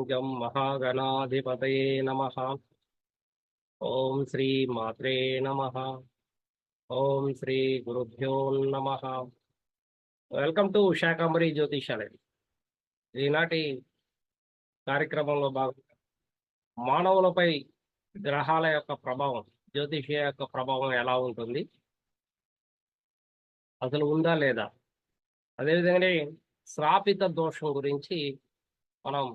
गं महागणाधिपतये नमः। ओम श्री मात्रे नमः। ఓం శ్రీ గురుభ్యో నమః. Welcome to Shakambari Jyotishalayam. ఈనాటి కార్యక్రమంలో భాగంగా మానవులపై గ్రహాల యొక్క ప్రభావం, జ్యోతిష యొక్క ప్రభావం ఎలా ఉంటుంది, అసలు ఉందా లేదా, అదేవిధంగానే శ్రాపిత దోషం గురించి మనం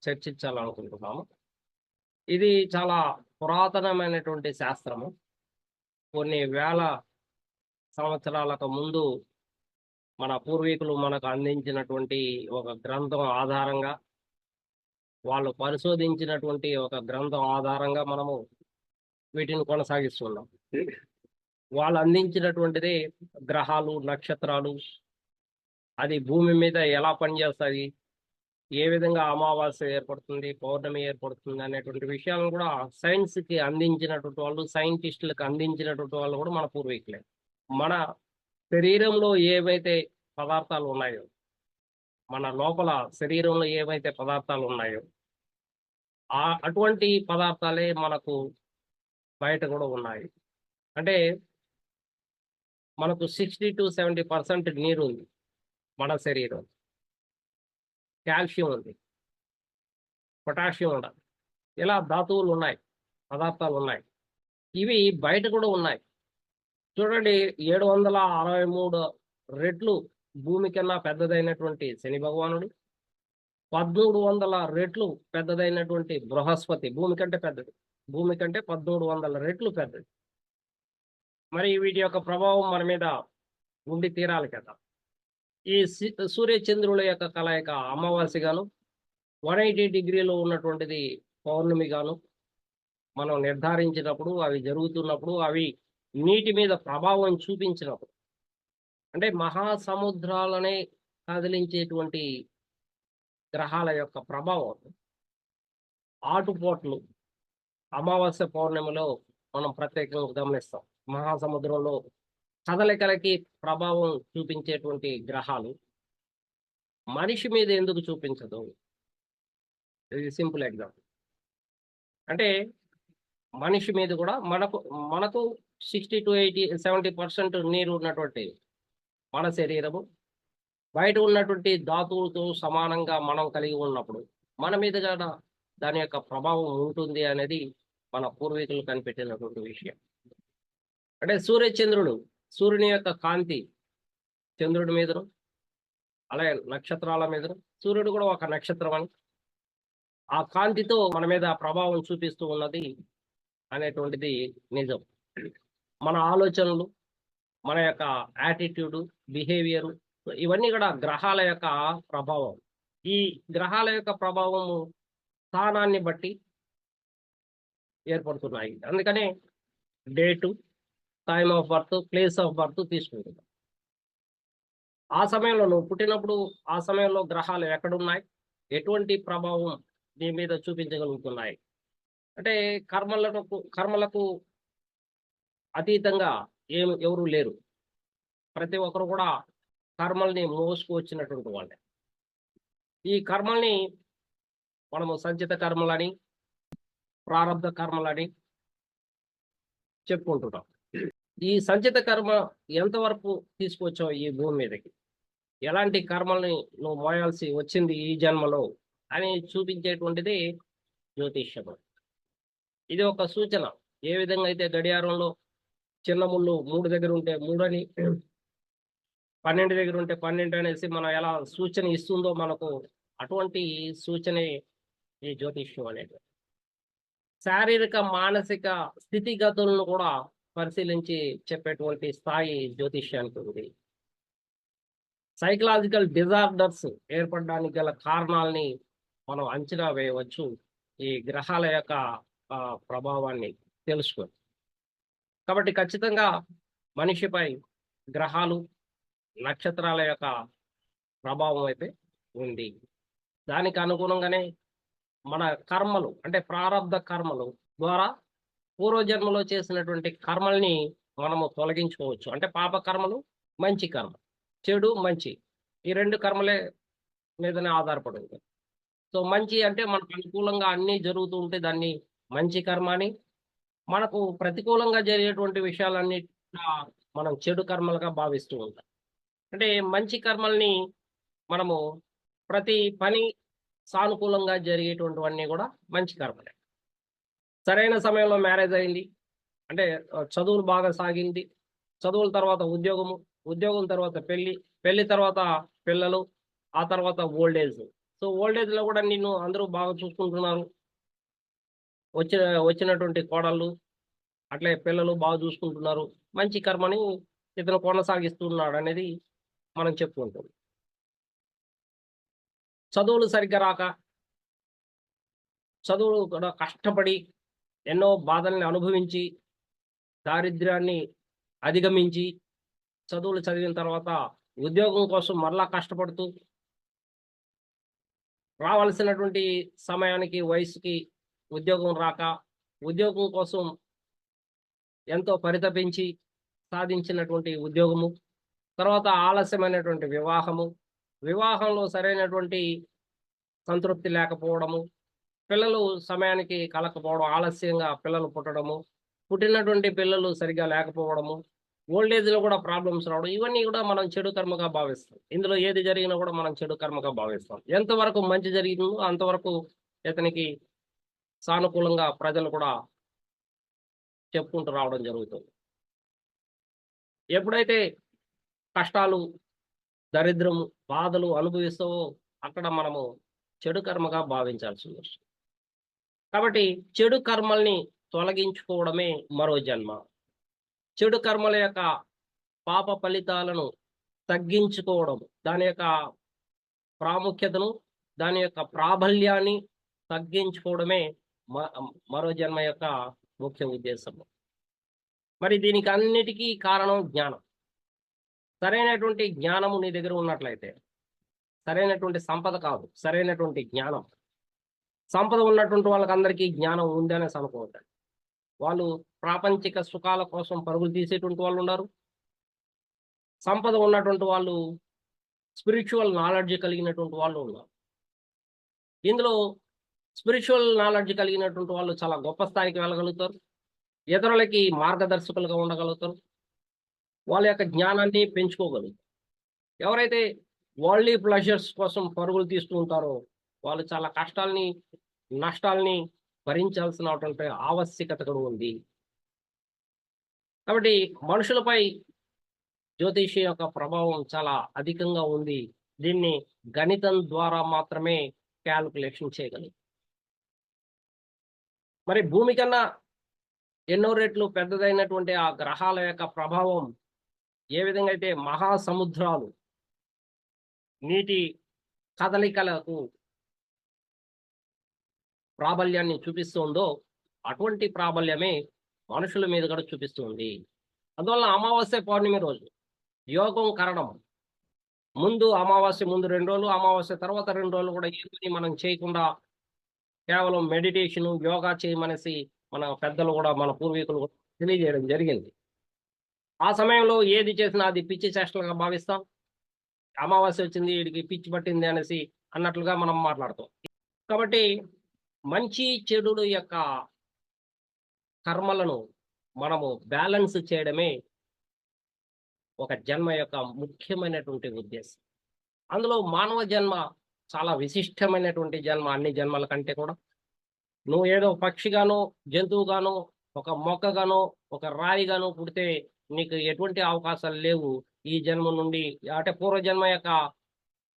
చర్చించాలనుకుంటున్నాము. ఇది చాలా పురాతనమైనటువంటి శాస్త్రము. కొన్ని వేల సంవత్సరాలకు ముందు మన పూర్వీకులు మనకు అందించినటువంటి ఒక గ్రంథం ఆధారంగా, వాళ్ళు పరిశోధించినటువంటి ఒక గ్రంథం ఆధారంగా మనము వీటిని కొనసాగిస్తున్నాం. వాళ్ళు అందించినటువంటిది గ్రహాలు, నక్షత్రాలు, అది భూమి మీద ఎలా పనిచేస్తాయి, ఏ విధంగా అమావాస్య ఏర్పడుతుంది, పౌర్ణమి ఏర్పడుతుంది అనేటువంటి విషయాలను కూడా సైన్స్కి అందించినటువంటి వాళ్ళు, సైంటిస్టులకు అందించినటువంటి వాళ్ళు కూడా మన పూర్వీకులే. మన శరీరంలో ఏవైతే పదార్థాలు ఉన్నాయో, మన లోపల శరీరంలో ఏవైతే పదార్థాలు ఉన్నాయో అటువంటి పదార్థాలే మనకు బయట కూడా ఉన్నాయి. అంటే మనకు 60 to 70% నీరు ఉంది మన శరీరం. కాల్షియం ఉంది, పొటాషియం ఉండాలి, ఇలా ధాతువులు ఉన్నాయి, పదార్థాలు ఉన్నాయి. ఇవి బయట కూడా ఉన్నాయి. చూడండి, 763 రెట్లు భూమి కన్నా పెద్దదైనటువంటి శని భగవానుడు, 1300 రెట్లు పెద్దదైనటువంటి బృహస్పతి, భూమి కంటే పెద్దది, భూమి కంటే 1300 రెట్లు పెద్దది. మరి వీటి యొక్క ప్రభావం మన మీద ఉండి తీరాలి కదా. ఈ సూర్య చంద్రుల యొక్క కలయిక అమావాస్య గాను, 180 డిగ్రీలో ఉన్నటువంటిది పౌర్ణమి గాను మనం నిర్ధారించినప్పుడు, అవి జరుగుతున్నప్పుడు, అవి నీటి మీద ప్రభావం చూపించినప్పుడు, అంటే మహాసముద్రాలనే కదిలించేటువంటి గ్రహాల యొక్క ప్రభావం, ఆటుపోట్లు అమావాస్య పౌర్ణమిలో మనం ప్రత్యేకంగా గమనిస్తాం. మహాసముద్రంలో కదలికలకి ప్రభావం చూపించేటువంటి గ్రహాలు మనిషి మీద ఎందుకు చూపించదు? ఇది సింపుల్ ఎగ్జాంపుల్. అంటే మనిషి మీద కూడా మనకు 60 to 70% నీరు ఉన్నటువంటి మన శరీరము బయట ఉన్నటువంటి ధాతువులతో సమానంగా మనం కలిగి ఉన్నప్పుడు మన మీద కూడా దాని యొక్క ప్రభావం ఉంటుంది అనేది మన పూర్వీకులు కనిపెట్టినటువంటి విషయం. అంటే సూర్యుని యొక్క కాంతి చంద్రుడి మీదను, అలాగే నక్షత్రాల మీదను, సూర్యుడు కూడా ఒక నక్షత్రం అని, ఆ కాంతితో మన మీద ప్రభావం చూపిస్తూ ఉన్నది అనేటువంటిది నిజం. మన ఆలోచనలు, మన యొక్క యాటిట్యూడు, బిహేవియరు, ఇవన్నీ కూడా గ్రహాల యొక్క ప్రభావం. ఈ గ్రహాల యొక్క ప్రభావము స్థానాన్ని బట్టి ఏర్పడుతున్నాయి. అందుకనే date, time of birth, place of birth తీసుకుంటున్నాం. ఆ సమయంలో నువ్వు పుట్టినప్పుడు ఆ సమయంలో గ్రహాలు ఎక్కడున్నాయి, ఎటువంటి ప్రభావం నీ మీద చూపించగలుగుతున్నాయి అంటే కర్మలకు అతీతంగా ఎవరు లేరు. ప్రతి ఒక్కరు కూడా కర్మల్ని మోసుకొచ్చినటువంటి వాళ్ళే. ఈ కర్మల్ని మనము సంచిత కర్మలని, ప్రారంభ కర్మలని చెప్పుకుంటున్నాం. ఈ సంచిత కర్మ ఎంతవరకు తీసుకొచ్చావు ఈ భూమి మీదకి, ఎలాంటి కర్మల్ని నువ్వు మోయాల్సి వచ్చింది ఈ జన్మలో అని చూపించేటువంటిది జ్యోతిష్యం. ఇది ఒక సూచన. ఏ విధంగా అయితే గడియారంలో చిన్న ముళ్ళు 3 దగ్గర ఉంటే 3 అని, 12 దగ్గర ఉంటే 12 అనేసి మనం ఎలా సూచన ఇస్తుందో మనకు, అటువంటి సూచనే ఈ జ్యోతిష్యం అనేది. శారీరక మానసిక స్థితిగతులను కూడా పరిశీలించి చెప్పేటువంటి స్థాయి జ్యోతిష్యానికి ఉంది. సైకలాజికల్ డిజార్డర్స్ ఏర్పడడానికి గల కారణాలని మనం అంచనా వేయవచ్చు ఈ గ్రహాల యొక్క ప్రభావాన్ని తెలుసుకొని. కాబట్టి ఖచ్చితంగా మనిషిపై గ్రహాలు, నక్షత్రాల యొక్క ప్రభావం అయితే ఉంది. దానికి అనుగుణంగానే మన కర్మలు, అంటే ప్రారంధ కర్మలు ద్వారా పూర్వజన్మలో చేసినటువంటి కర్మల్ని మనము తొలగించుకోవచ్చు. అంటే పాప కర్మలు, మంచి కర్మ, చెడు మంచి, ఈ 2 కర్మలే మీదనే ఆధారపడి ఉంటుంది. సో మంచి అంటే మనకు అనుకూలంగా అన్నీ జరుగుతూ ఉంటే దాన్ని మంచి కర్మ అని, మనకు ప్రతికూలంగా జరిగేటువంటి విషయాలన్నీ మనం చెడు కర్మలుగా భావిస్తూ ఉంటాం. అంటే మంచి కర్మల్ని మనము ప్రతి పని సానుకూలంగా జరిగేటువంటివన్నీ కూడా మంచి కర్మలే. సరైన సమయంలో మ్యారేజ్ అయింది. అంటే చదువులు బాగా సాగింది. చదువుల తర్వాత ఉద్యోగము, ఉద్యోగం తర్వాత పెళ్లి, పెళ్లి తర్వాత పిల్లలు, ఆ తర్వాత ఓల్డ్ ఏజ్. సో ఓల్డ్ ఏజ్‌లో కూడా నిన్ను అందరూ బాగా చూసుకుంటున్నారు. వచ్చిన వచ్చినటువంటి కోడళ్ళు, అట్లే పిల్లలు బాగా చూసుకుంటున్నారు. మంచి కర్మని ఇతను కొనసాగిస్తున్నాడనేది మనం చెప్పుకుంటాం. చదువులు సరిగ్గా రాక, చదువులు కూడా కష్టపడి, ఎన్నో బాధల్ని అనుభవించి, దారిద్ర్యాన్ని అధిగమించి, చదువులు చదివిన తర్వాత ఉద్యోగం కోసం మరలా కష్టపడుతూ, రావాల్సినటువంటి సమయానికి, వయసుకి ఉద్యోగం రాక, ఉద్యోగం కోసం ఎంతో పరితపించి సాధించినటువంటి ఉద్యోగము, తర్వాత ఆలస్యమైనటువంటి వివాహము, వివాహంలో సరైనటువంటి సంతృప్తి లేకపోవడము, పిల్లలు సమయానికి కలగకపోవడం, ఆలస్యంగా పిల్లలు పుట్టడము, పుట్టినటువంటి పిల్లలు సరిగ్గా లేకపోవడము, ఓల్డ్ ఏజ్‌లో కూడా ప్రాబ్లమ్స్ రావడం, ఇవన్నీ కూడా మనం చెడు కర్మగా భావిస్తాం. ఇందులో ఏది జరిగినా కూడా మనం చెడు కర్మగా భావిస్తాం. ఎంతవరకు మంచి జరిగిందో అంతవరకు ఇతనికి సానుకూలంగా ప్రజలు కూడా చెప్పుకుంటూ రావడం జరుగుతుంది. ఎప్పుడైతే కష్టాలు, దరిద్రము, బాధలు అనుభవిస్తావో అక్కడ మనము చెడు కర్మగా భావించాల్సి వస్తుంది. కాబట్టి చెడు కర్మల్ని తొలగించుకోవడమే మరో జన్మ. చెడు కర్మల యొక్క పాప ఫలితాలను తగ్గించుకోవడం, దాని యొక్క ప్రాముఖ్యతను, దాని యొక్క ప్రాబల్యాన్ని తగ్గించుకోవడమే మ మరో జన్మ యొక్క ముఖ్య ఉద్దేశం. మరి దీనికి అన్నిటికీ కారణం జ్ఞానం. సరైనటువంటి జ్ఞానము నీ దగ్గర ఉన్నట్లయితే, సరైనటువంటి సంపద కాదు, సరైనటువంటి జ్ఞానం. సంపద ఉన్నటువంటి వాళ్ళకందరికీ జ్ఞానం ఉందనేసి అనుకోవద్దు. వాళ్ళు ప్రాపంచిక సుఖాల కోసం పరుగులు తీసేటువంటి వాళ్ళున్నారు. సంపద ఉన్నటువంటి వాళ్ళు స్పిరిచ్యువల్ నాలెడ్జ్ కలిగినటువంటి వాళ్ళు ఉన్నారు. ఇందులో స్పిరిచ్యువల్ నాలెడ్జ్ కలిగినటువంటి వాళ్ళు చాలా గొప్ప స్థాయికి వెళ్ళగలుగుతారు. ఇతరులకి మార్గదర్శకులుగా ఉండగలుగుతారు. వాళ్ళ యొక్క జ్ఞానాన్ని పెంచుకోగలుగుతారు. ఎవరైతే వరల్డ్లీ ప్లెజర్స్ కోసం పరుగులు తీస్తూ ఉంటారో వాళ్ళు చాలా కష్టాల్ని, నష్టాల్ని భరించాల్సినటువంటి ఆవశ్యకత కూడా ఉంది. కాబట్టి మనుషులపై జ్యోతిషి యొక్క ప్రభావం చాలా అధికంగా ఉంది. దీన్ని గణితం ద్వారా మాత్రమే క్యాలిక్యులేషన్ చేయగలం. మరి భూమి కన్నా ఎన్నో రెట్లు పెద్దదైనటువంటి ఆ గ్రహాల యొక్క ప్రభావం ఏ విధంగా అయితే మహాసముద్రాలు నీటి కదలికలకు ప్రాబల్యాన్ని చూపిస్తుందో అటువంటి ప్రాబల్యమే మనుషుల మీద కూడా చూపిస్తుంది. అందువల్ల అమావాస్య పౌర్ణమి రోజు యోగం కరణం. ముందు అమావాస్య ముందు 2 రోజులు, అమావాస్య తర్వాత 2 రోజులు కూడా ఏ పని మనం చేయకుండా కేవలం మెడిటేషన్, యోగా చేయమనేసి మన పెద్దలు కూడా, మన పూర్వీకులు కూడా తెలియజేయడం జరిగింది. ఆ సమయంలో ఏది చేసినా అది పిచ్చి చేష్టలుగా భావిస్తాం. అమావాస్య వచ్చింది వీడికి పిచ్చి పట్టింది అనేసి అన్నట్లుగా మనం మాట్లాడతాం. కాబట్టి మంచి చెడుల యొక్క కర్మలను మనము బ్యాలెన్స్ చేయడమే ఒక జన్మ యొక్క ముఖ్యమైనటువంటి ఉద్దేశం. అందులో మానవ జన్మ చాలా విశిష్టమైనటువంటి జన్మ అన్ని జన్మల కంటే కూడా. నువ్వు ఏదో పక్షిగానో, జంతువుగానో, ఒక మొక్కగానో, ఒక రాయిగానో పుడితే నీకు ఎటువంటి అవకాశాలు లేవు ఈ జన్మ నుండి, అంటే పూర్వజన్మ యొక్క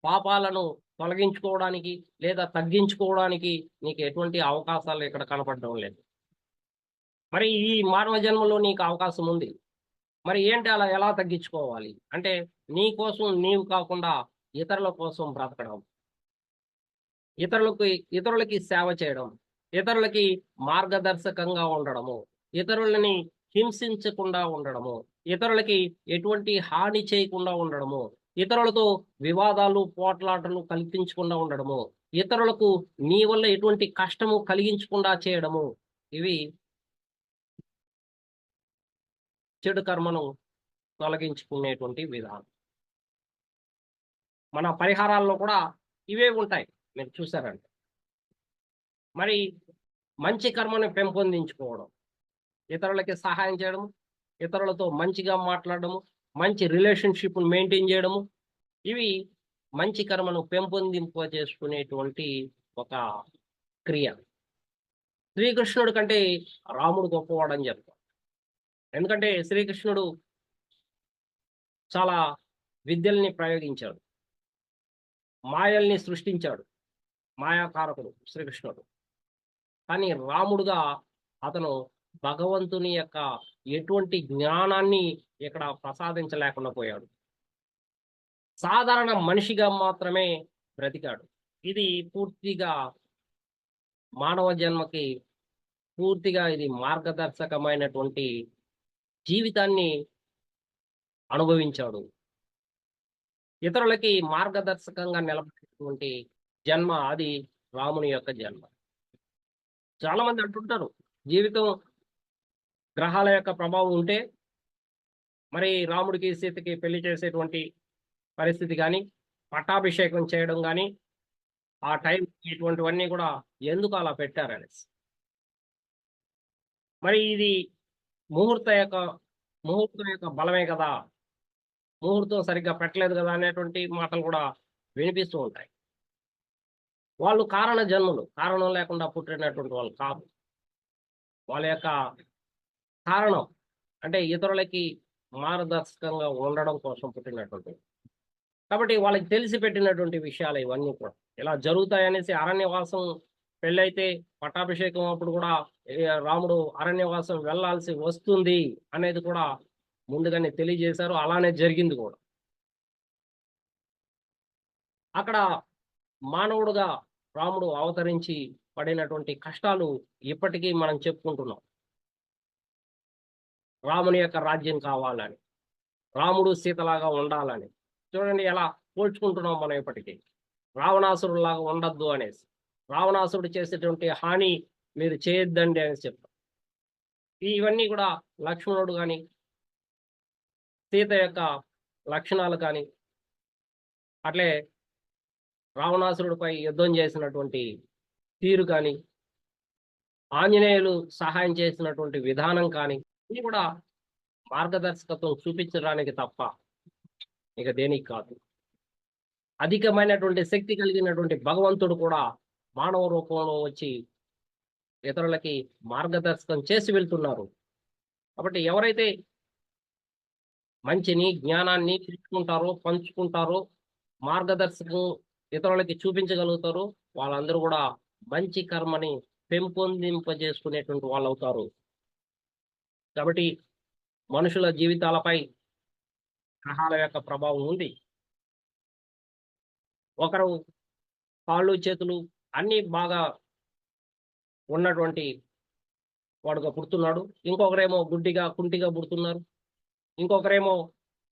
పాపాలను తొలగించుకోవడానికి లేదా తగ్గించుకోవడానికి నీకు ఎటువంటి అవకాశాలు ఇక్కడ కనపడడం లేదు. మరి ఈ మానవ జన్మలో నీకు అవకాశం ఉంది. మరి ఏంటి అలా ఎలా తగ్గించుకోవాలి? అంటే నీ కోసం నీవు కాకుండా ఇతరుల కోసం బ్రతకడం. ఇతరులకి సేవ చేయడం. ఇతరులకి మార్గదర్శకంగా ఉండడము. ఇతరులని హింసించకుండా ఉండడము. ఇతరులకి ఎటువంటి హాని చేయకుండా ఉండడము. ఇతరులతో వివాదాలు, పోట్లాటలు కల్పించకుండా ఉండడము. ఇతరులకు నీ వల్ల ఎటువంటి కష్టము కలిగించకుండా చేయడము. ఇవి చెడు కర్మను తొలగించుకునేటువంటి విధానం. మన పరిహారాల్లో కూడా ఇవే ఉంటాయి. మీరు చూసారంటే మరి మంచి కర్మను పెంపొందించుకోవడం, ఇతరులకి సహాయం చేయడము, ఇతరులతో మంచిగా మాట్లాడడము, మంచి రిలేషన్‌షిప్‌ని మెయింటైన్ చేయడము, ఇవి మంచి కర్మను పెంపొందింపజేసుకునేటువంటి ఒక క్రియ. శ్రీకృష్ణుడి కంటే రాముడు గొప్పవాడని చెప్తాం. ఎందుకంటే శ్రీకృష్ణుడు చాలా విద్యల్ని ప్రయోగించాడు. మాయల్ని సృష్టించాడు. మాయాకారకుడు శ్రీకృష్ణుడు. కానీ రాముడుగా అతను భగవంతుని యొక్క ఎటువంటి జ్ఞానాన్ని ఇక్కడ ప్రసాదించలేకుండా పోయాడు. సాధారణ మనిషిగా మాత్రమే బ్రతికాడు. ఇది పూర్తిగా మానవ జన్మకి పూర్తిగా ఇది మార్గదర్శకమైనటువంటి జీవితాన్ని అనుభవించాడు. ఇతరులకి మార్గదర్శకంగా నిలబడేటువంటి జన్మ అది రాముని యొక్క జన్మ. చాలా మంది అంటుంటారు, జీవితం గ్రహాల యొక్క ప్రభావం ఉంటే మరి రాముడికి సీతకి పెళ్లి చేసేటువంటి పరిస్థితి కానీ, పట్టాభిషేకం చేయడం కానీ, ఆ టైం ఇటువంటివన్నీ కూడా ఎందుకు అలా పెట్టారనేసి. మరి ఇది ముహూర్త యొక్క ముహూర్తం యొక్క బలమే కదా, ముహూర్తం సరిగ్గా పెట్టలేదు కదా అనేటువంటి మాటలు కూడా వినిపిస్తూ ఉంటాయి. వాళ్ళు కారణ జన్ములు, కారణం లేకుండా పుట్టినటువంటి వాళ్ళు కాదు. వాళ్ళ యొక్క కారణం అంటే ఇతరులకి మార్గదర్శకంగా ఉండడం కోసం పుట్టినటువంటి. కాబట్టి వాళ్ళకి తెలిసి పెట్టినటువంటి విషయాలు ఇవన్నీ కూడా ఇలా జరుగుతాయనేసి అరణ్యవాసం పెళ్ళైతే పట్టాభిషేకం అప్పుడు కూడా రాముడు అరణ్యవాసం వెళ్ళాల్సి వస్తుంది అనేది కూడా ముందుగానే తెలియజేశారు. అలానే జరిగింది కూడా. అక్కడ మానవుడుగా రాముడు అవతరించి పడినటువంటి కష్టాలు ఇప్పటికీ మనం చెప్పుకుంటున్నాం. రాముని యొక్క రాజ్యం కావాలని, రాముడు సీతలాగా ఉండాలని. చూడండి ఎలా పోల్చుకుంటున్నాం మనం ఇప్పటికీ. రావణాసురులాగా ఉండద్దు అనేసి, రావణాసురుడు చేసేటువంటి హాని మీరు చేయొద్దండి అనేసి చెప్తాం. ఇవన్నీ కూడా లక్ష్మణుడు కానీ, సీత యొక్క లక్షణాలు కానీ, అట్లే రావణాసురుడిపై యుద్ధం చేసినటువంటి తీరు కానీ, ఆంజనేయులు సహాయం చేసినటువంటి విధానం కానీ, ఇది కూడా మార్గదర్శకత్వం చూపించడానికి తప్ప ఇక దేనికి కాదు. అధికమైనటువంటి శక్తి కలిగినటువంటి భగవంతుడు కూడా మానవ రూపంలో వచ్చి ఇతరులకి మార్గదర్శకం చేసి వెళ్తున్నారు. కాబట్టి ఎవరైతే మంచిని, జ్ఞానాన్ని తీసుకుంటారో, పంచుకుంటారో, మార్గదర్శకం ఇతరులకి చూపించగలుగుతారో వాళ్ళందరూ కూడా మంచి కర్మని పెంపొందింపజేసుకునేటువంటి వాళ్ళు అవుతారు. కాబట్టి మనుషుల జీవితాలపై గ్రహాల యొక్క ప్రభావం ఉంది. ఒకరు కాళ్ళు, చేతులు అన్నీ బాగా ఉన్నటువంటి వాడుగా పుడుతున్నాడు. ఇంకొకరేమో గుడ్డిగా, కుంటిగా పుడుతున్నారు. ఇంకొకరేమో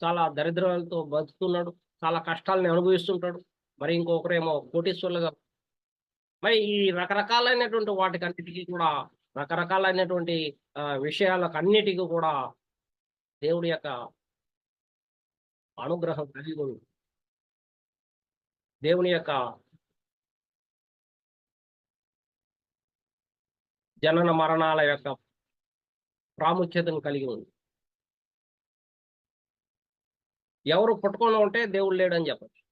చాలా దరిద్రాలతో బతుకుతున్నాడు. చాలా కష్టాలని అనుభవిస్తుంటాడు. మరి ఇంకొకరేమో కోటీశ్వరులుగా. మరి ఈ రకరకాలైనటువంటి వాటికన్నిటికీ కూడా రకరకాలైనటువంటి విషయాలకన్నిటికీ కూడా దేవుడి యొక్క అనుగ్రహం కలిగి ఉంది. దేవుని యొక్క జనన మరణాల యొక్క ప్రాముఖ్యతను కలిగి ఉంది. ఎవరు పుట్టకుండా ఉంటే దేవుడు లేడని చెప్పచ్చు.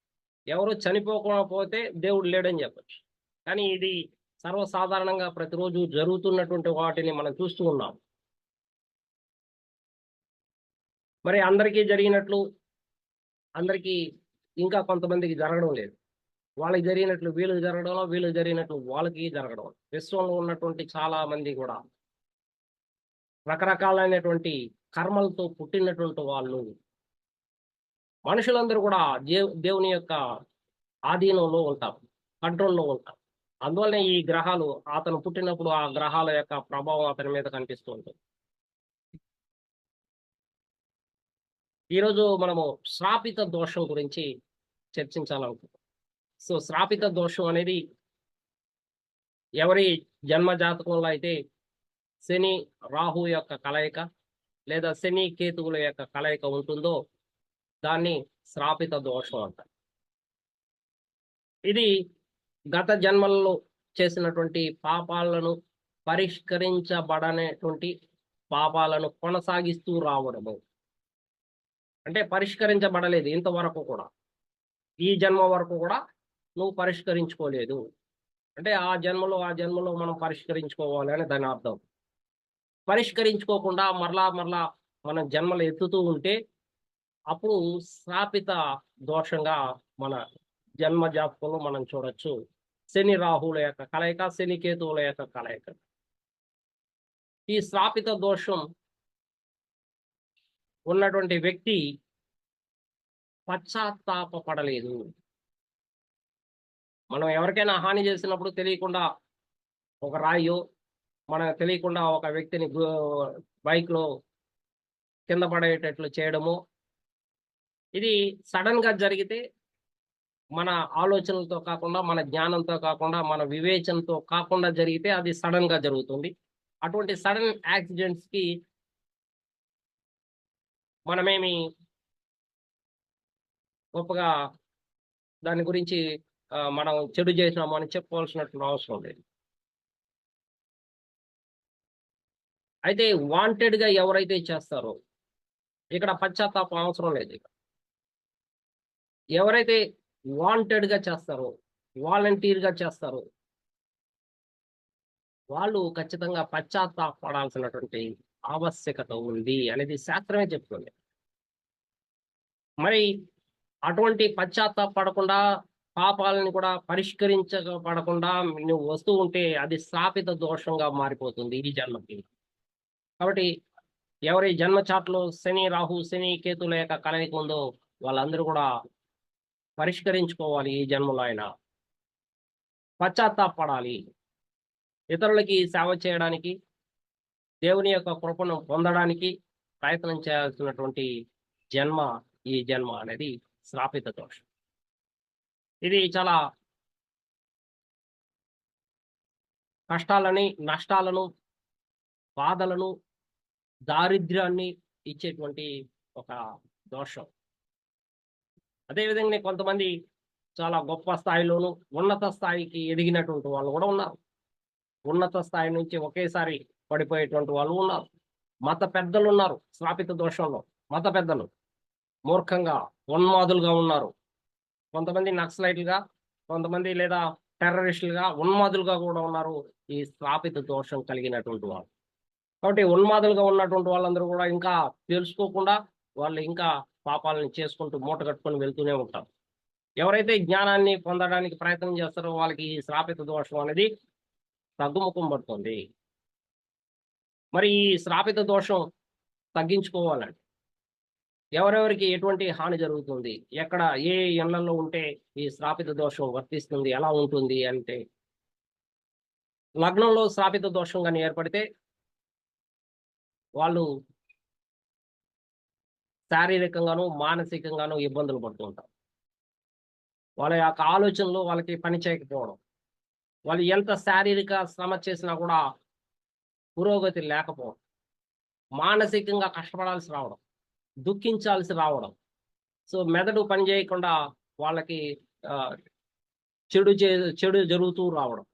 ఎవరు చనిపోకుండా పోతే దేవుడు లేడని చెప్పచ్చు. కానీ ఇది సర్వసాధారణంగా ప్రతిరోజు జరుగుతున్నటువంటి వాటిని మనం చూస్తూ ఉన్నాం. మరి అందరికీ జరిగినట్లు అందరికీ ఇంకా కొంతమందికి జరగడం లేదు. వాళ్ళకి జరిగినట్లు వీళ్ళకి జరగడం, వీళ్ళకి జరిగినట్లు వాళ్ళకి జరగడం. విశ్వంలో ఉన్నటువంటి చాలా మంది కూడా రకరకాలైనటువంటి కర్మలతో పుట్టినటువంటి వాళ్ళు. మనుషులందరూ కూడా దేవుని యొక్క ఆధీనంలో ఉంటారు, కంట్రోల్లో ఉంటారు. అందువల్లనే ఈ గ్రహాలు అతను పుట్టినప్పుడు ఆ గ్రహాల యొక్క ప్రభావం అతని మీద కనిపిస్తూ ఉంటుంది. ఈరోజు మనము శ్రాపిత దోషం గురించి చర్చించాలనుకుంటున్నాం. సో శ్రాపిత దోషం అనేది ఎవరి జన్మ జాతకంలో అయితే శని రాహు యొక్క కలయిక లేదా శని కేతువుల యొక్క కలయిక ఉంటుందో దాన్ని శ్రాపిత దోషం అంటారు. ఇది గత జన్మల్లో చేసినటువంటి పాపాలను పరిష్కరించబడనటువంటి పాపాలను కొనసాగిస్తూ రావడము. అంటే పరిష్కరించబడలేదు ఇంతవరకు కూడా. ఈ జన్మ వరకు కూడా నువ్వు పరిష్కరించుకోలేదు. అంటే ఆ జన్మలో మనం పరిష్కరించుకోవాలి అని దాని అర్థం. పరిష్కరించుకోకుండా మరలా మనం జన్మలు ఎత్తుతూ ఉంటే అప్పుడు శ్రాపిత దోషంగా మన జన్మ జాతకంలో మనం చూడొచ్చు. శని రాహువుల యొక్క కలయిక, శని కేతువుల యొక్క కలయిక. ఈ శ్రాపిత దోషం ఉన్నటువంటి వ్యక్తి పశ్చాత్తాపపడలేదు. మనం ఎవరికైనా హాని చేసినప్పుడు తెలియకుండా ఒక రాయో, మనకు తెలియకుండా ఒక వ్యక్తిని బైక్లో కింద పడేటట్లు చేయడము, ఇది సడన్ గా జరిగితే మన ఆలోచనలతో కాకుండా, మన జ్ఞానంతో కాకుండా, మన వివేచనతో కాకుండా జరిగితే అది సడన్ గా జరుగుతుంది. అటువంటి సడన్ యాక్సిడెంట్స్ కి మనమేమి గొప్పగా దాని గురించి మనం చెడు చేసినాము అని చెప్పుకోవాల్సినటువంటి అవసరం లేదు. అయితే వాంటెడ్ గా ఎవరైతే చేస్తారో ఇక్కడ పశ్చాత్తాపం అవసరం లేదు. ఎవరైతే వాంటెడ్ గా చేస్తారో, వాలంటీర్ గా చేస్తారో వాళ్ళు ఖచ్చితంగా పశ్చాత్తాపడాల్సినటువంటి ఆవశ్యకత ఉంది అనేది శాస్త్రమే చెప్తుంది. మరి అటువంటి పశ్చాత్తాపడకుండా, పాపాలని కూడా పరిష్కరించబడకుండా నువ్వు వస్తూ ఉంటే అది స్థాపిత దోషంగా మారిపోతుంది ఈ జన్మకి. కాబట్టి ఎవరి జన్మ చాట్లో శని రాహు, శని కేతుల యొక్క కలయిక ఉందో వాళ్ళందరూ కూడా పరిష్కరించుకోవాలి. ఈ జన్మలో అయినా పశ్చాత్తాపడాలి. ఇతరులకి సేవ చేయడానికి, దేవుని యొక్క కృపను పొందడానికి ప్రయత్నం చేయాల్సినటువంటి జన్మ ఈ జన్మ అనేది శ్రాపిత దోషం. ఇది చాలా కష్టాలని, నష్టాలను, బాధలను, దారిద్ర్యాన్ని ఇచ్చేటువంటి ఒక దోషం. అదేవిధంగా కొంతమంది చాలా గొప్ప స్థాయిలోను, ఉన్నత స్థాయికి ఎదిగినటువంటి వాళ్ళు కూడా ఉన్నారు. ఉన్నత స్థాయి నుంచి ఒకేసారి పడిపోయేటువంటి వాళ్ళు ఉన్నారు. మత పెద్దలు ఉన్నారు శ్రాపిత దోషంలో. మత పెద్దలు మూర్ఖంగా, ఉన్మాదులుగా ఉన్నారు. కొంతమంది నక్సలైట్లుగా, కొంతమంది లేదా టెర్రరిస్టులుగా, ఉన్మాదులుగా కూడా ఉన్నారు ఈ శ్రాపిత దోషం కలిగినటువంటి వాళ్ళు. కాబట్టి ఉన్మాదులుగా ఉన్నటువంటి వాళ్ళందరూ కూడా ఇంకా తెలుసుకోకుండా వాళ్ళు ఇంకా పాపాలను చేసుకుంటూ మూట కట్టుకొని వెళ్తూనే ఉంటారు. ఎవరైతే జ్ఞానాన్ని పొందడానికి ప్రయత్నం చేస్తారో వాళ్ళకి ఈ శ్రాపిత దోషం అనేది తగ్గుముఖం పడుతుంది. మరి ఈ శ్రాపిత దోషం తగ్గించుకోవాలండి. ఎవరెవరికి ఎటువంటి హాని జరుగుతుంది, ఎక్కడ ఏ ఇళ్లలో ఉంటే ఈ శ్రాపిత దోషం వర్తిస్తుంది, ఎలా ఉంటుంది అంటే, లగ్నంలో శ్రాపిత దోషం కానీ ఏర్పడితే వాళ్ళు శారీరకంగాను, మానసికంగాను ఇబ్బందులు పడుతూ ఉంటారు. వాళ్ళ యొక్క ఆలోచనలు వాళ్ళకి పని చేయకపోవడం, వాళ్ళు ఎంత శారీరక శ్రమ చేసినా కూడా పురోగతి లేకపోవడం, మానసికంగా కష్టపడాల్సి రావడం, దుఃఖించాల్సి రావడం. సో మెదడు పని చేయకుండా వాళ్ళకి చెడు జరుగుతూ రావడం,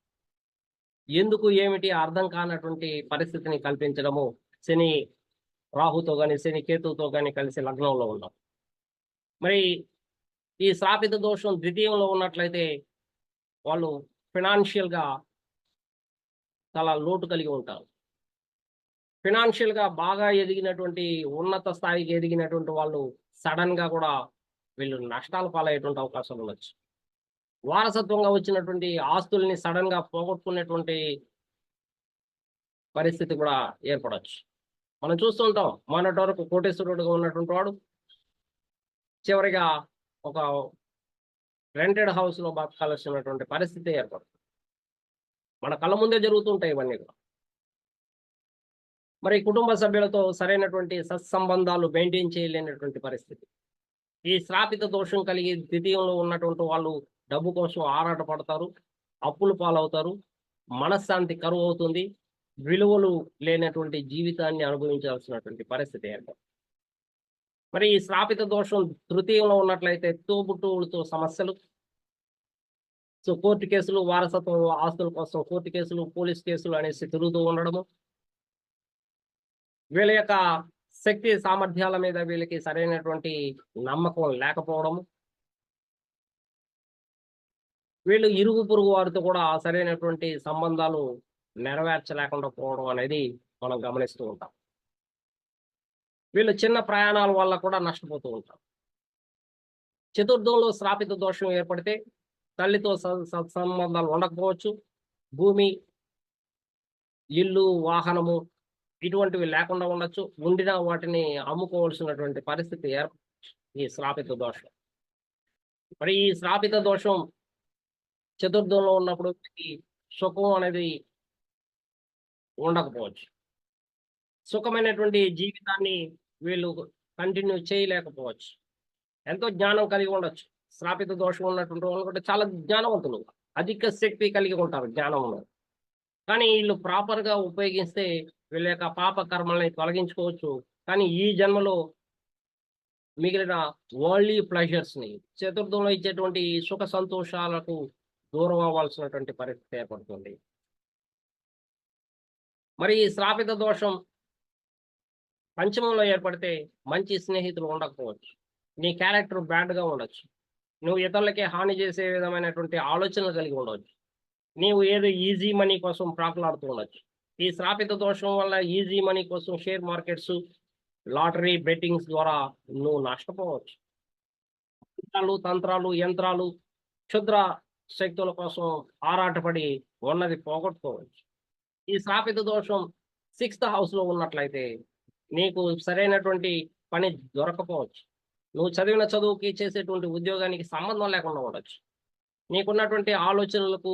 ఎందుకు ఏమిటి అర్థం కానటువంటి పరిస్థితిని కల్పించడము శని రాహుతో కానీ, శని కేతువుతో కానీ కలిసి లగ్నంలో ఉన్నాం. మరి ఈ శ్రాపిత దోషం ద్వితీయంలో ఉన్నట్లయితే వాళ్ళు ఫినాన్షియల్గా చాలా లోటు కలిగి ఉంటారు. ఫినాన్షియల్గా బాగా ఎదిగినటువంటి, ఉన్నత స్థాయికి ఎదిగినటువంటి వాళ్ళు సడన్ గా కూడా వీళ్ళు నష్టాలు పాలయ్యేటువంటి అవకాశాలు ఉండొచ్చు. వారసత్వంగా వచ్చినటువంటి ఆస్తుల్ని సడన్ గా పోగొట్టుకునేటువంటి పరిస్థితి కూడా ఏర్పడవచ్చు. మనం చూస్తుంటాం, మొన్నటి వరకు కోటేశ్వరుడుగా ఉన్నటువంటి వాడు చివరిగా ఒక రెంటెడ్ హౌస్ లో బతకాల్సినటువంటి పరిస్థితి ఏర్పడుతుంది. మన కళ్ళ ముందే జరుగుతుంటాయి ఇవన్నీ కూడా. మరి కుటుంబ సభ్యులతో సరైనటువంటి సత్సంబంధాలు మెయింటైన్ చేయలేనటువంటి పరిస్థితి. ఈ శ్రాపిత దోషం కలిగి ద్వితీయంలో ఉన్నటువంటి వాళ్ళు డబ్బు కోసం ఆరాట పడతారు, అప్పులు పాలవుతారు, మనశ్శాంతి కరువు అవుతుంది, విలువలు లేనటువంటి జీవితాన్ని అనుభవించాల్సినటువంటి పరిస్థితి ఏర్పడుతుంది. మరి ఈ శ్రాపిత దోషం తృతీయంలో ఉన్నట్లయితే తోబుట్టువులతో సమస్యలు, సో కోర్టు కేసులు, వారసత్వ ఆస్తుల కోసం కోర్టు కేసులు, పోలీస్ కేసులు అనేసి తిరుగుతూ ఉండడము. వీళ్ళ యొక్క శక్తి సామర్థ్యాల మీద వీళ్ళకి సరైనటువంటి నమ్మకం లేకపోవడము. వీళ్ళు ఇరుగు పొరుగు వారితో కూడా సరైనటువంటి సంబంధాలు నెరవేర్చలేకుండా పోవడం అనేది మనం గమనిస్తూ ఉంటాం. వీళ్ళు చిన్న ప్రయాణాల వల్ల కూడా నష్టపోతూ ఉంటాం. చతుర్థంలో శ్రాపిత దోషం ఏర్పడితే తల్లితో సత్సంబంధాలు ఉండకపోవచ్చు. భూమి, ఇల్లు, వాహనము ఇటువంటివి లేకుండా ఉండొచ్చు. ఉండిన వాటిని అమ్ముకోవాల్సినటువంటి పరిస్థితి ఈ శ్రాపిత దోషం. మరి ఈ శ్రాపిత దోషం చతుర్థంలో ఉన్నప్పుడు ఈ సుఖం అనేది ఉండకపోవచ్చు. సుఖమైనటువంటి జీవితాన్ని వీళ్ళు కంటిన్యూ చేయలేకపోవచ్చు. ఎంతో జ్ఞానం కలిగి ఉండొచ్చు. శ్రాపిత దోషం ఉన్నటువంటి వాళ్ళు కూడా చాలా జ్ఞానవంతులు, అధిక శక్తి కలిగి ఉంటారు జ్ఞానంలో. కానీ వీళ్ళు ప్రాపర్గా ఉపయోగిస్తే వీళ్ళ యొక్క పాప కర్మల్ని తొలగించుకోవచ్చు. కానీ ఈ జన్మలో మిగిలిన వరల్డ్లీ ప్లెజర్స్ని, చతుర్థంలో ఇచ్చేటువంటి సుఖ సంతోషాలకు దూరం అవ్వాల్సినటువంటి పరిస్థితి ఏర్పడుతుంది. మరి ఈ శ్రాపిత దోషం పంచమంలో ఏర్పడితే మంచి స్నేహితులు ఉండకపోవచ్చు. నీ క్యారెక్టర్ బ్యాడ్గా ఉండొచ్చు. నువ్వు ఇతరులకి హాని చేసే విధమైనటువంటి ఆలోచనలు కలిగి ఉండవచ్చు. నీవు ఏదో ఈజీ మనీ కోసం ప్రాకులాడుతూ ఉండొచ్చు. ఈ శ్రాపిత దోషం వల్ల ఈజీ మనీ కోసం షేర్ మార్కెట్స్, లాటరీ బెట్టింగ్స్ ద్వారా నువ్వు నష్టపోవచ్చు. తంత్రాలు, యంత్రాలు, క్షుద్ర శక్తుల కోసం ఆరాటపడి ఉన్నది పోగొట్టుకోవచ్చు. ఈ శ్రాపిత దోషం 6th హౌస్లో ఉన్నట్లయితే నీకు సరైనటువంటి పని దొరకపోవచ్చు. నువ్వు చదివిన చదువుకి, చేసేటువంటి ఉద్యోగానికి సంబంధం లేకుండా ఉండొచ్చు. నీకున్నటువంటి ఆలోచనలకు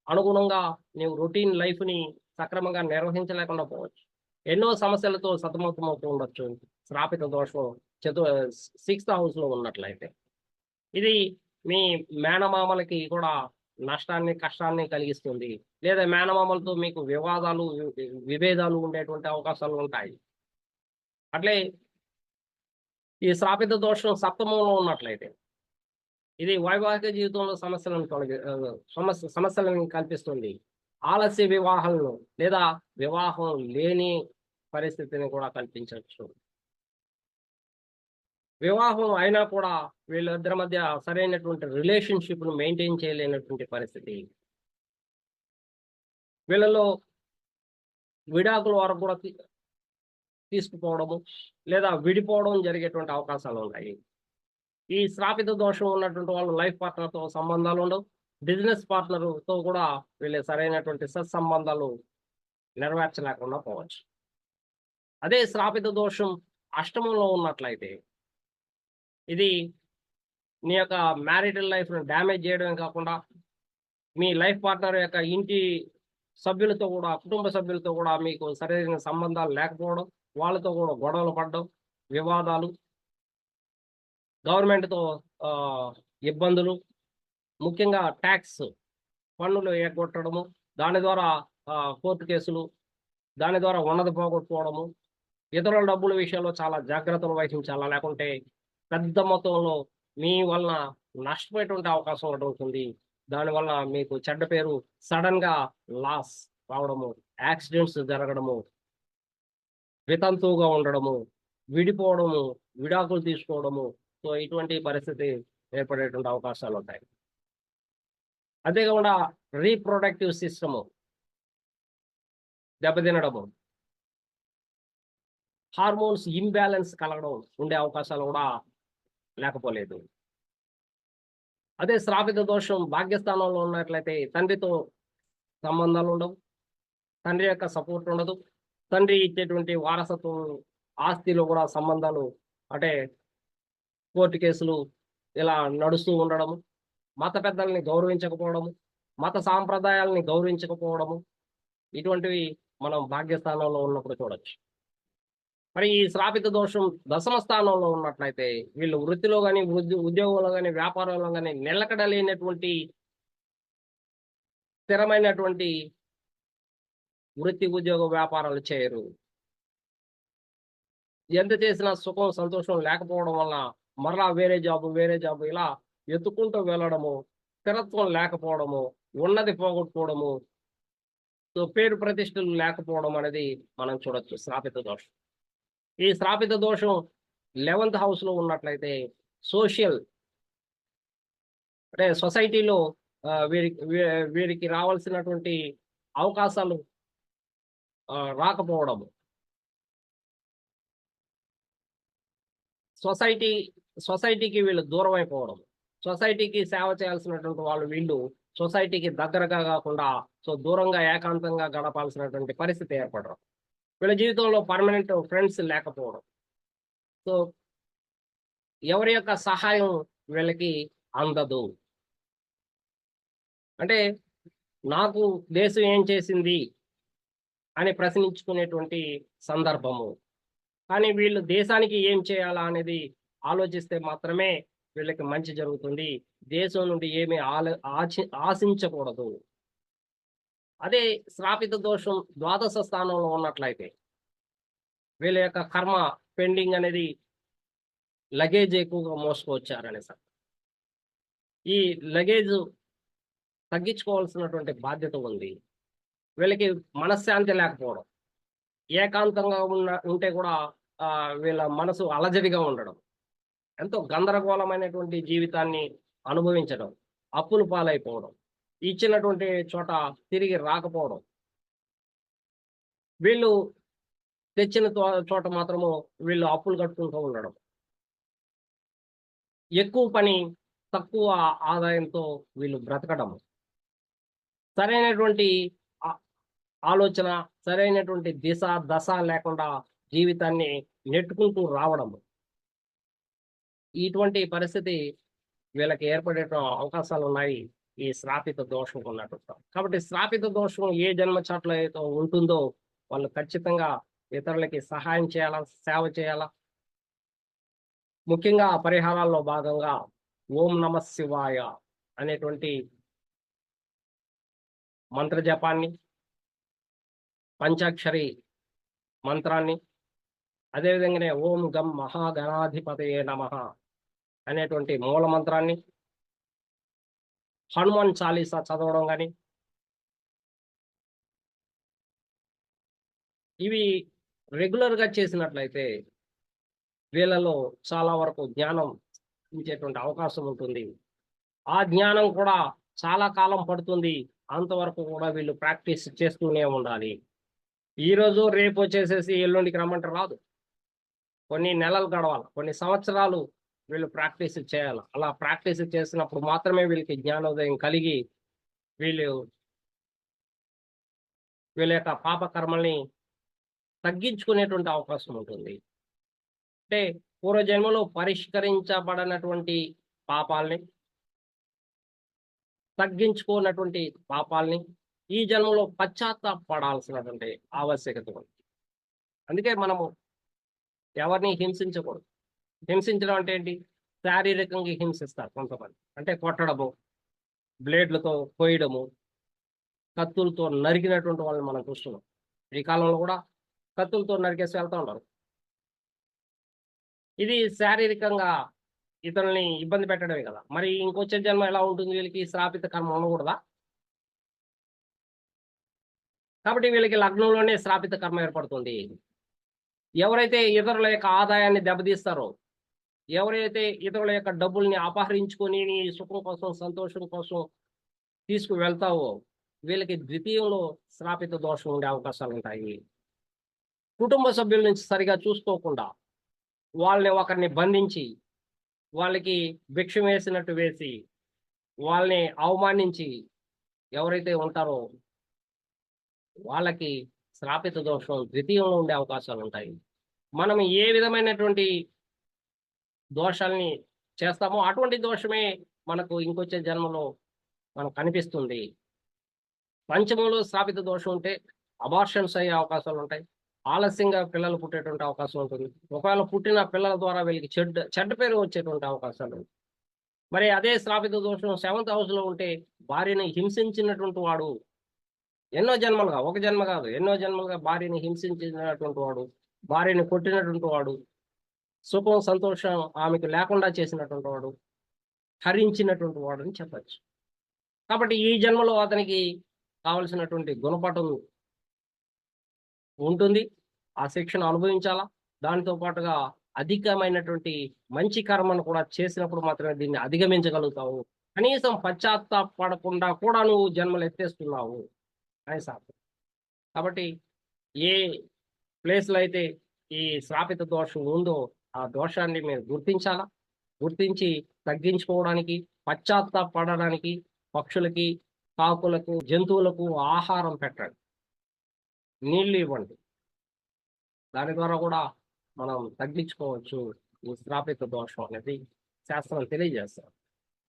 అనుగుణంగా నీవు రొటీన్ లైఫ్ని సక్రమంగా నిర్వహించలేకుండా పోవచ్చు. ఎన్నో సమస్యలతో సతమతమవుతూ ఉండొచ్చు శ్రాపిత దోషం 6th హౌస్లో ఉన్నట్లయితే. ఇది మీ మేనమామలకి కూడా నష్టాన్ని, కష్టాన్ని కలిగిస్తుంది. లేదా మేనమామలతో మీకు వివాదాలు, విభేదాలు ఉండేటువంటి అవకాశాలు ఉంటాయి. అట్లే ఈ శ్రాపిత దోషం 7థంలో ఉన్నట్లయితే ఇది వైవాహిక జీవితంలో సమస్యలను కల్పిస్తుంది. ఆలస్య వివాహాలను లేదా వివాహం లేని పరిస్థితిని కూడా కల్పించవచ్చు. వివాహం అయినా కూడా వీళ్ళిద్దరి మధ్య సరైనటువంటి రిలేషన్షిప్ను మెయింటైన్ చేయలేనటువంటి పరిస్థితి. వీళ్ళలో విడాకుల వరకు కూడా తీసుకుపోవడము లేదా విడిపోవడం జరిగేటువంటి అవకాశాలు ఉన్నాయి. ఈ శ్రాపిత దోషం ఉన్నటువంటి వాళ్ళు లైఫ్ పార్ట్నర్తో సంబంధాలు ఉండవు. బిజినెస్ పార్ట్నర్తో కూడా వీళ్ళ సరైనటువంటి సత్సంబంధాలు నెరవేర్చలేకుండా పోవచ్చు. అదే శ్రాపిత దోషం అష్టమంలో ఉన్నట్లయితే ఇది నీ యొక్క మ్యారిటల్ లైఫ్ను డ్యామేజ్ చేయడమే కాకుండా మీ లైఫ్ పార్ట్నర్ యొక్క ఇంటి సభ్యులతో కూడా, కుటుంబ సభ్యులతో కూడా మీకు సరైన సంబంధాలు లేకపోవడం, వాళ్ళతో కూడా గొడవలు పడడం, వివాదాలు, గవర్నమెంట్తో ఇబ్బందులు, ముఖ్యంగా ట్యాక్స్ పన్నులు ఎగ్గొట్టడము, దాని ద్వారా కోర్టు కేసులు, దాని ద్వారా ఉన్నది పోగొట్టుకోవడము, ఇతరుల డబ్బుల విషయంలో చాలా జాగ్రత్తలు వహించాలా, లేకుంటే పెద్ద మొత్తంలో మీ వలన నష్టపోయేటువంటి అవకాశం ఒకటి ఉంటుంది. దానివల్ల మీకు చెడ్డ పేరు, సడన్గా లాస్ రావడము, యాక్సిడెంట్స్ జరగడము, వితంతువుగా ఉండడము, విడిపోవడము, విడాకులు తీసుకోవడము, సో ఇటువంటి పరిస్థితి ఏర్పడేటువంటి అవకాశాలు ఉంటాయి. అంతేకాకుండా రీప్రొడక్టివ్ సిస్టము దెబ్బతినడము, హార్మోన్స్ ఇంబ్యాలెన్స్ కలగడం ఉండే అవకాశాలు కూడా లేకపోలేదు. అదే శ్రాపిత దోషం భాగ్యస్థానంలో ఉన్నట్లయితే తండ్రితో సంబంధాలు ఉండవు, తండ్రి యొక్క సపోర్ట్ ఉండదు, తండ్రి ఇచ్చేటువంటి వారసత్వం ఆస్తిలో కూడా సంబంధాలు అంటే కోర్టు కేసులు ఇలా నడుస్తూ ఉండడము, మత పెద్దల్ని గౌరవించకపోవడము, మత సాంప్రదాయాలని గౌరవించకపోవడము, ఇటువంటివి మనం భాగ్యస్థానంలో ఉన్నప్పుడు చూడొచ్చు. మరి ఈ శ్రాపిత దోషం 10వ స్థానంలో ఉన్నట్లయితే వీళ్ళు వృత్తిలో కానీ, ఉద్యోగంలో కానీ, వ్యాపారంలో కానీ నిలకడలేనటువంటి స్థిరమైనటువంటి వృత్తి, ఉద్యోగ, వ్యాపారాలు చేయరు. ఎంత చేసినా సుఖం, సంతోషం లేకపోవడం వల్ల మరలా వేరే జాబు ఇలా ఎత్తుకుంటూ వెళ్ళడము, స్థిరత్వం లేకపోవడము, ఉన్నది పోగొట్టుకోవడము, సో పేరు ప్రతిష్టలు లేకపోవడం అనేది మనం చూడొచ్చు శ్రాపిత దోషం. ఈ శ్రాపిత దోషం 11th హౌస్ లో ఉన్నట్లయితే సోషల్ అంటే సొసైటీలో వీరికి రావాల్సినటువంటి అవకాశాలు రాకపోవడము, సొసైటీకి వీళ్ళు దూరం అయిపోవడం, సొసైటీకి సేవ చేయాల్సినటువంటి వీళ్ళు సొసైటీకి దగ్గరగా కాకుండా సో దూరంగా ఏకాంతంగా గడపాల్సినటువంటి పరిస్థితి ఏర్పడడం, వీళ్ళ జీవితంలో పర్మనెంట్ ఫ్రెండ్స్ లేకపోవడం, సో ఎవరి యొక్క సహాయం వీళ్ళకి అందదు. అంటే నాకు దేశం ఏం చేసింది అని ప్రశ్నించుకునేటువంటి సందర్భము. కానీ వీళ్ళు దేశానికి ఏం చేయాలా అనేది ఆలోచిస్తే మాత్రమే వీళ్ళకి మంచి జరుగుతుంది. దేశం నుండి ఏమీ ఆశించకూడదు. అదే శ్రాపిత దోషం ద్వాదశ స్థానంలో ఉన్నట్లయితే వీళ్ళ యొక్క కర్మ పెండింగ్ అనేది లగేజ్ ఎక్కువగా మోసుకొచ్చారనే సార్. ఈ లగేజ్ తగ్గించుకోవాల్సినటువంటి బాధ్యత ఉంది. వీళ్ళకి మనశ్శాంతి లేకపోవడం, ఏకాంతంగా ఉంటే కూడా వీళ్ళ మనసు అలజడిగా ఉండడం, ఎంతో గందరగోళమైనటువంటి జీవితాన్ని అనుభవించడం, అప్పులు పాలైపోవడం, ఇచ్చినటువంటి చోట తిరిగి రాకపోవడం, వీళ్ళు తెచ్చిన చోట మాత్రము వీళ్ళు అప్పులు కట్టుకుంటూ ఉండడం, ఎక్కువ పని తక్కువ ఆదాయంతో వీళ్ళు బ్రతకడం, సరైనటువంటి ఆలోచన, సరైనటువంటి దశ లేకుండా జీవితాన్ని నెట్టుకుంటూ రావడం, ఇటువంటి పరిస్థితి వీళ్ళకి ఏర్పడే అవకాశాలు ఉన్నాయి ఈ శ్రాపిత దోషం ఉన్నట్టు. కాబట్టి శ్రాపిత దోషం ఏ జన్మ చాట్లో అయితే ఉంటుందో వాళ్ళు ఖచ్చితంగా ఇతరులకి సహాయం చేయాలా, సేవ చేయాలా. ముఖ్యంగా పరిహారాల్లో భాగంగా ఓం నమ శివాయ అనేటువంటి మంత్ర జపాన్ని, పంచాక్షరి మంత్రాన్ని, అదేవిధంగానే ఓం గం మహాగణాధిపతయే నమః అనేటువంటి మూల మంత్రాన్ని, హనుమాన్ చాలీసా చదవడం కానీ, ఇవి రెగ్యులర్గా చేసినట్లయితే వీళ్ళలో చాలా వరకు జ్ఞానం ఇచ్చేటువంటి అవకాశం ఉంటుంది. ఆ జ్ఞానం కూడా చాలా కాలం పడుతుంది. అంతవరకు కూడా వీళ్ళు ప్రాక్టీస్ చేస్తూనే ఉండాలి. ఈరోజు రేపు వచ్చేసేసి ఎల్లుండికి రమ్మంటే రాదు. కొన్ని నెలలు గడవాలి, కొన్ని సంవత్సరాలు వీళ్ళు ప్రాక్టీస్ చేయాలి. అలా ప్రాక్టీస్ చేసినప్పుడు మాత్రమే వీళ్ళకి జ్ఞానోదయం కలిగి వీళ్ళ యొక్క పాప కర్మల్ని తగ్గించుకునేటువంటి అవకాశం ఉంటుంది. అంటే పూర్వజన్మలో పరిష్కరించబడినటువంటి పాపాలని, తగ్గించుకున్నటువంటి పాపాలని ఈ జన్మలో పశ్చాత్తాపడాల్సినటువంటి ఆవశ్యకత ఉంది. అందుకే మనము ఎవరిని హింసించకూడదు. హింసించడం అంటే ఏంటి? శారీరకంగా హింసిస్తారు కొంతమంది. అంటే కొట్టడము, బ్లేడ్లతో కోయడము, కత్తులతో నరికినటువంటి వాళ్ళని మనం చూస్తున్నాం. ఈ కాలంలో కూడా కత్తులతో నరికేసి వెళ్తూ ఉంటారు. ఇది శారీరకంగా ఇతరుల్ని ఇబ్బంది పెట్టడమే కదా. మరి ఇంకొచ్చే జన్మ ఎలా ఉంటుంది? వీళ్ళకి శ్రాపిత కర్మ ఉండకూడదా? కాబట్టి వీళ్ళకి లగ్నంలోనే శ్రాపిత కర్మ ఏర్పడుతుంది. ఎవరైతే ఇతరుల యొక్క ఆదాయాన్ని దెబ్బతీస్తారో, ఎవరైతే ఇతరుల యొక్క డబ్బుల్ని అపహరించుకొని నీ సుఖం కోసం, సంతోషం కోసం తీసుకువెళ్తావో వీళ్ళకి ద్వితీయంలో శ్రాపిత దోషం ఉండే అవకాశాలు ఉంటాయి. కుటుంబ సభ్యుల నుంచి సరిగా చూసుకోకుండా వాళ్ళని ఒకరిని బంధించి, వాళ్ళకి భిక్షం వేసినట్టు వేసి, వాళ్ళని అవమానించి ఎవరైతే ఉంటారో వాళ్ళకి శ్రాపిత దోషం ద్వితీయంలో ఉండే అవకాశాలు ఉంటాయి. మనం ఏ విధమైనటువంటి దోషాలని చేస్తామో అటువంటి దోషమే మనకు ఇంకొచ్చే జన్మలో మనకు కనిపిస్తుంది. పంచమంలో శ్రాపిత దోషం ఉంటే అబార్షన్స్ అయ్యే అవకాశాలు ఉంటాయి. ఆలస్యంగా పిల్లలు పుట్టేటువంటి అవకాశం ఉంటుంది. ఒకవేళ పుట్టిన పిల్లల ద్వారా వీళ్ళకి చెడ్డ పేరు వచ్చేటువంటి అవకాశాలు ఉంటాయి. మరి అదే శ్రాపిత దోషం 7th హౌస్లో ఉంటే భార్యని హింసించినటువంటి వాడు ఎన్నో జన్మలుగా, ఒక జన్మ కాదు ఎన్నో జన్మలుగా భార్యని హింసించినటువంటి వాడు, భార్యని కొట్టినటువంటి వాడు, సుఖం సంతోషం ఆమెకు లేకుండా చేసినటువంటి వాడు, హరించినటువంటి వాడు అని చెప్పచ్చు. కాబట్టి ఈ జన్మలో అతనికి కావలసినటువంటి గుణపాఠం ఉంటుంది. ఆ శిక్షను అనుభవించాలా. దానితో పాటుగా అధికమైనటువంటి మంచి కర్మను కూడా చేసినప్పుడు మాత్రమే దీన్ని అధిగమించగలుగుతావు. కనీసం పశ్చాత్తాపపడకుండా కూడా నువ్వు జన్మలు ఎత్తేస్తున్నావు అనేసి అర్థం. కాబట్టి ఏ ప్లేస్‌లో అయితే ఈ శ్రాపిత దోషం ఉందో, ఆ దోషాన్ని మీరు గుర్తించాలా. గుర్తించి తగ్గించుకోవడానికి, పశ్చాత్తాపపడడానికి పక్షులకి, కాకులకు, జంతువులకు ఆహారం పెట్టండి. నీళ్ళు ఇవ్వండి. దాని ద్వారా కూడా మనం తగ్గించుకోవచ్చు ఈ శ్రాపిత దోషం అనేది శాస్త్రం తెలియజేస్తుంది.